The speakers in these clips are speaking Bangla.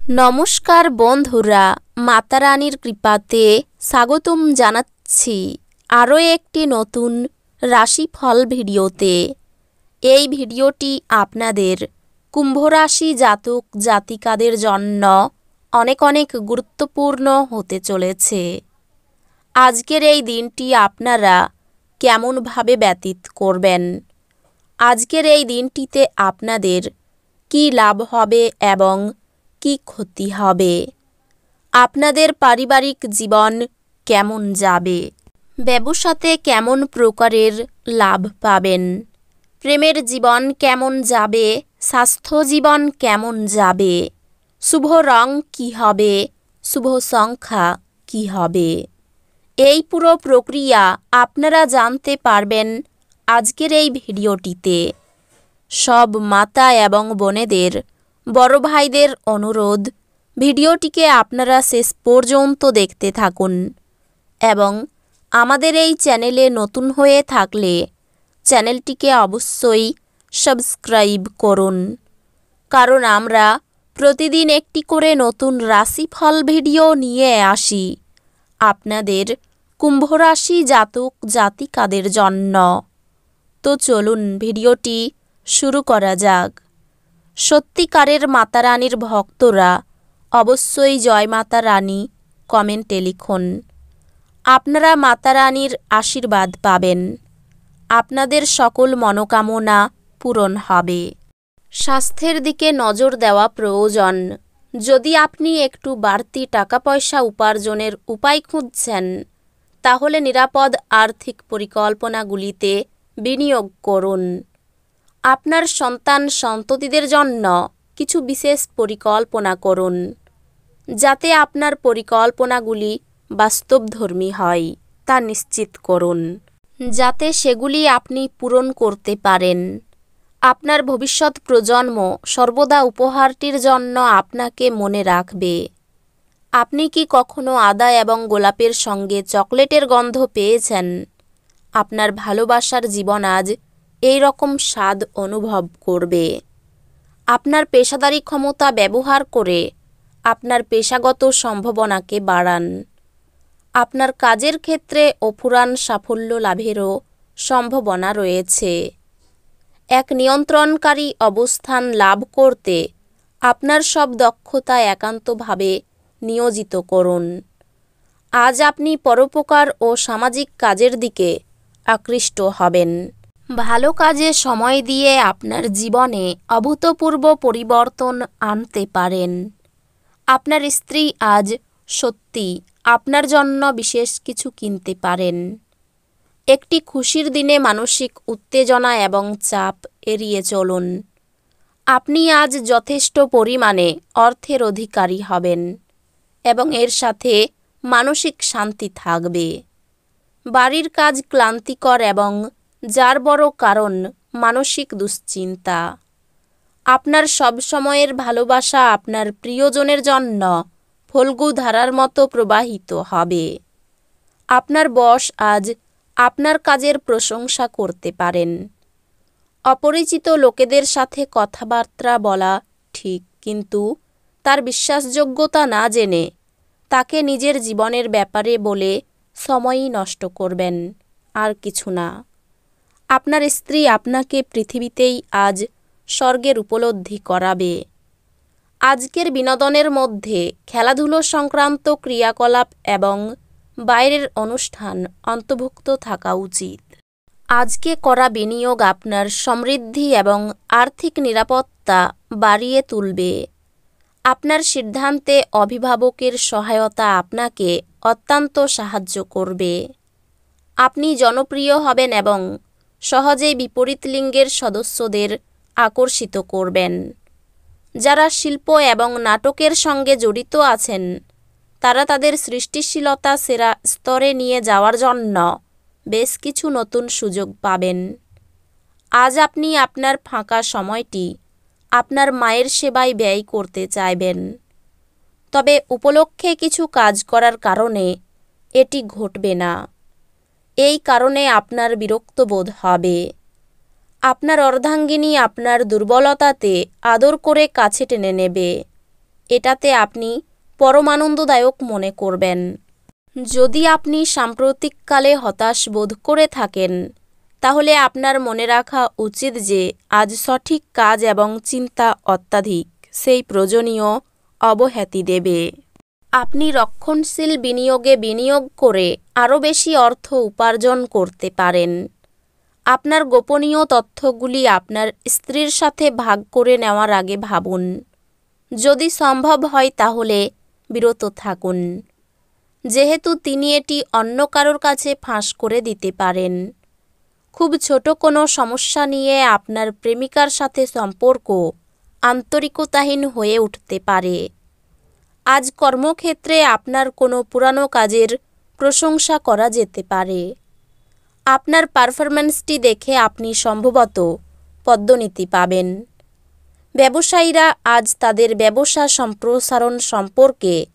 নমস্কার বন্ধুরা, মাতা রানীর কৃপাতে স্বাগতম জানাচ্ছি আরও একটি নতুন রাশিফল ভিডিওতে। এই ভিডিওটি আপনাদের কুম্ভ রাশি জাতক জাতিকাদের জন্য অনেক অনেক গুরুত্বপূর্ণ হতে চলেছে। আজকের এই দিনটি আপনারা কেমনভাবে ব্যতীত করবেন, আজকের এই দিনটিতে আপনাদের কী লাভ হবে এবং কি ক্ষতি হবে, আপনাদের পারিবারিক জীবন কেমন যাবে, ব্যবসাতে কেমন প্রকারের লাভ পাবেন, প্রেমের জীবন কেমন যাবে, স্বাস্থ্য জীবন কেমন যাবে, শুভ রং কী হবে, শুভ সংখ্যা কী হবে, এই পুরো প্রক্রিয়া আপনারা জানতে পারবেন আজকের এই ভিডিওটিতে। সব মাতা এবং বোনেদের, বড় ভাইদের অনুরোধ, ভিডিওটিকে আপনারা শেষ পর্যন্ত দেখতে থাকুন এবং আমাদের এই চ্যানেলে নতুন হয়ে থাকলে চ্যানেলটিকে অবশ্যই সাবস্ক্রাইব করুন, কারণ আমরা প্রতিদিন একটি করে নতুন রাশিফল ভিডিও নিয়ে আসি আপনাদের কুম্ভ রাশি জাতক জাতিকাদের জন্য। তো চলুন ভিডিওটি শুরু করা যাক। সত্যিকারের মাতা রানীর ভক্তরা অবশ্যই জয় মাতা রানী কমেন্টে লিখুন। আপনারা মাতা রানীর আশীর্বাদ পাবেন, আপনাদের সকল মনোকামনা পূরণ হবে। স্বাস্থ্যের দিকে নজর দেওয়া প্রয়োজন। যদি আপনি একটু বাড়তি টাকা পয়সা উপার্জনের উপায় খুঁজছেন, তাহলে নিরাপদ আর্থিক পরিকল্পনাগুলিতে বিনিয়োগ করুন। আপনার সন্তান সন্ততিদের জন্য কিছু বিশেষ পরিকল্পনা করুন, যাতে আপনার পরিকল্পনাগুলি বাস্তবধর্মী হয় তা নিশ্চিত করুন, যাতে সেগুলি আপনি পূরণ করতে পারেন। আপনার ভবিষ্যৎ প্রজন্ম সর্বদা উপহারটির জন্য আপনাকে মনে রাখবে। আপনি কি কখনো আদা এবং গোলাপের সঙ্গে চকলেটের গন্ধ পেয়েছেন? আপনার ভালোবাসার জীবন আজ এই রকম স্বাদ অনুভব করবে। আপনার পেশাদারি ক্ষমতা ব্যবহার করে আপনার পেশাগত সম্ভাবনাকে বাড়ান। আপনার কাজের ক্ষেত্রে অফুরান সাফল্য লাভেরও সম্ভাবনা রয়েছে। এক নিয়ন্ত্রণকারী অবস্থান লাভ করতে আপনার সব দক্ষতা একান্তভাবে নিয়োজিত করুন। আজ আপনি পরোপকার ও সামাজিক কাজের দিকে আকৃষ্ট হবেন। ভালো কাজে সময় দিয়ে আপনার জীবনে অভূতপূর্ব পরিবর্তন আনতে পারেন। আপনার স্ত্রী আজ সত্যি আপনার জন্য বিশেষ কিছু কিনতে পারেন। একটি খুশির দিনে মানসিক উত্তেজনা এবং চাপ এড়িয়ে চলুন। আপনি আজ যথেষ্ট পরিমাণে অর্থের অধিকারী হবেন এবং এর সাথে মানসিক শান্তি থাকবে। বাড়ির কাজ ক্লান্তিকর এবং যার বড় কারণ মানসিক দুশ্চিন্তা। আপনার সবসময়ের ভালোবাসা আপনার প্রিয়জনের জন্য ফল্গু ধারার মতো প্রবাহিত হবে। আপনার বস আজ আপনার কাজের প্রশংসা করতে পারেন। অপরিচিত লোকেদের সাথে কথাবার্তা বলা ঠিক, কিন্তু তার বিশ্বাসযোগ্যতা না জেনে তাকে নিজের জীবনের ব্যাপারে বলে সময়ই নষ্ট করবেন, আর কিছু না। আপনার স্ত্রী আপনাকে পৃথিবীতেই আজ স্বর্গের উপলব্ধি করাবে। আজকের বিনোদনের মধ্যে খেলাধুলো সংক্রান্ত ক্রিয়াকলাপ এবং বাইরের অনুষ্ঠান অন্তর্ভুক্ত থাকা উচিত। আজকে করা বিনিয়োগ আপনার সমৃদ্ধি এবং আর্থিক নিরাপত্তা বাড়িয়ে তুলবে। আপনার সিদ্ধান্তে অভিভাবকের সহায়তা আপনাকে অত্যন্ত সাহায্য করবে। আপনি জনপ্রিয় হবেন এবং সহজেই বিপরীত লিঙ্গের সদস্যদের আকর্ষিত করবেন। যারা শিল্প এবং নাটকের সঙ্গে জড়িত আছেন, তারা তাদের সৃষ্টিশীলতা সেরা স্তরে নিয়ে যাওয়ার জন্য বেশ কিছু নতুন সুযোগ পাবেন। আজ আপনি আপনার ফাঁকা সময়টি আপনার মায়ের সেবায় ব্যয় করতে চাইবেন, তবে উপলক্ষে কিছু কাজ করার কারণে এটি ঘটবে না। এই কারণে আপনার বিরক্ত বোধ হবে। আপনার অর্ধাঙ্গিনী আপনার দুর্বলতাতে আদর করে কাছে টেনে নেবে এটাতে আপনি পরম আনন্দদায়ক মনে করবেন। যদি আপনি সাম্প্রতিককালে হতাশ বোধ করে থাকেন, তাহলে আপনার মনে রাখা উচিত যে আজ সঠিক কাজ এবং চিন্তা অত্যাধিক সেই প্রয়োজনীয় অব্যাহতি দেবে। আপনি রক্ষণশীল বিনিয়োগে বিনিয়োগ করে আরও বেশি অর্থ উপার্জন করতে পারেন। আপনার গোপনীয় তথ্যগুলি আপনার স্ত্রীর সাথে ভাগ করে নেওয়ার আগে ভাবুন। যদি সম্ভব হয় তাহলে বিরত থাকুন, যেহেতু তিনি এটি অন্য কারোর কাছে ফাঁস করে দিতে পারেন। খুব ছোট কোনো সমস্যা নিয়ে আপনার প্রেমিকার সাথে সম্পর্ক আন্তরিকতাহীন হয়ে উঠতে পারে। আজ কর্মক্ষেত্রে আপনার কোনো পুরানো কাজের প্রশংসা করা যেতে পারে। আপনার পারফরম্যান্সটি দেখে আপনি সম্ভবত পদোন্নতি পাবেন। ব্যবসায়ীরা আজ তাদের ব্যবসা সম্প্রসারণ সম্পর্কে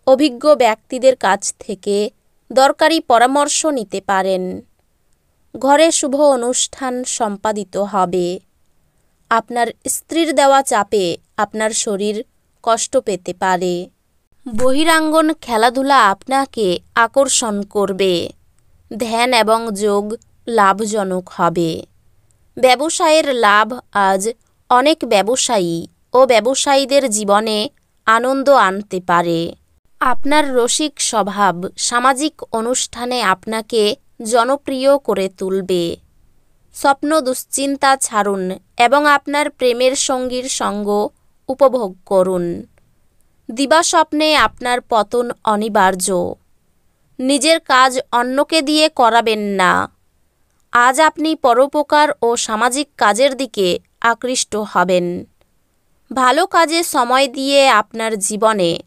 অভিজ্ঞ ব্যক্তিদের কাছ থেকে দরকারি পরামর্শ নিতে পারেন। ঘরে শুভ অনুষ্ঠান সম্পাদিত হবে। আপনার স্ত্রীর দেওয়া চাপে আপনার শরীর কষ্ট পেতে পারে। বহিরাঙ্গন খেলাধুলা আপনাকে আকর্ষণ করবে। ধ্যান এবং যোগ লাভজনক হবে। ব্যবসায়ের লাভ আজ অনেক ব্যবসায়ী ও ব্যবসায়ীদের জীবনে আনন্দ আনতে পারে। আপনার রসিক স্বভাব সামাজিক অনুষ্ঠানে আপনাকে জনপ্রিয় করে তুলবে। স্বপ্ন দুশ্চিন্তা ছাড়ুন এবং আপনার প্রেমের সঙ্গীর সঙ্গ উপভোগ করুন। দিবাস্বপ্নে আপনার পতন অনিবার্য। নিজের কাজ অন্যকে দিয়ে করাবেন না। আজ আপনি পরোপকার ও সামাজিক কাজের দিকে আকৃষ্ট হবেন। ভালো কাজে সময় দিয়ে আপনার জীবনে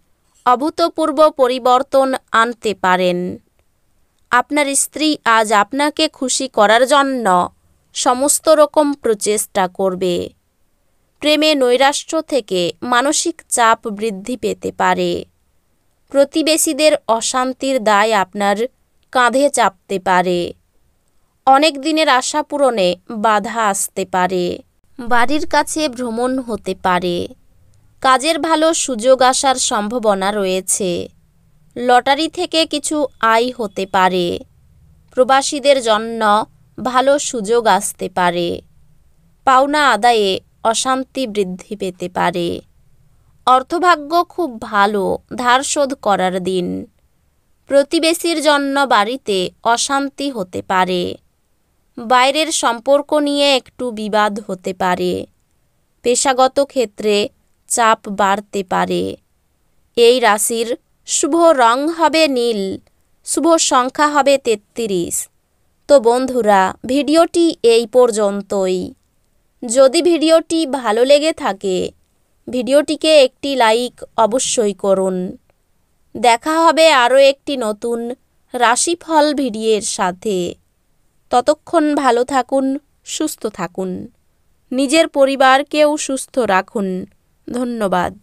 অভূতপূর্ব পরিবর্তন আনতে পারেন। আপনার স্ত্রী আজ আপনাকে খুশি করার জন্য সমস্ত রকম প্রচেষ্টা করবে। প্রেমে নৈরাশ্য থেকে মানসিক চাপ বৃদ্ধি পেতে পারে। প্রতিবেশীদের অশান্তির দায় আপনার কাঁধে চাপতে পারে। অনেক দিনের আশা পূরণে বাধা আসতে পারে। বাড়ির কাছে ভ্রমণ হতে পারে। কাজের ভালো সুযোগ আসার সম্ভাবনা রয়েছে। লটারি থেকে কিছু আয় হতে পারে। প্রবাসীদের জন্য ভালো সুযোগ আসতে পারে। পাওনা আদায়ে অশান্তি বৃদ্ধি পেতে পারে। অর্থভাগ্য খুব ভালো ধার শোধ করার দিন। প্রতিবেশীর জন্য বাড়িতে অশান্তি হতে পারে। বাইরের সম্পর্ক নিয়ে একটু বিবাদ হতে পারে। পেশাগত ক্ষেত্রে চাপ বাড়তে পারে। এই রাশির শুভ রং হবে নীল, শুভ সংখ্যা হবে 33। তো বন্ধুরা, ভিডিওটি এই পর্যন্তই। যদি ভিডিওটি ভালো লেগে থাকে, ভিডিওটিকে একটি লাইক অবশ্যই করুন। দেখা হবে আরও একটি নতুন রাশিফল ভিডিওর সাথে। ততক্ষণ ভালো থাকুন, সুস্থ থাকুন, নিজের পরিবারকেও সুস্থ রাখুন। ধন্যবাদ।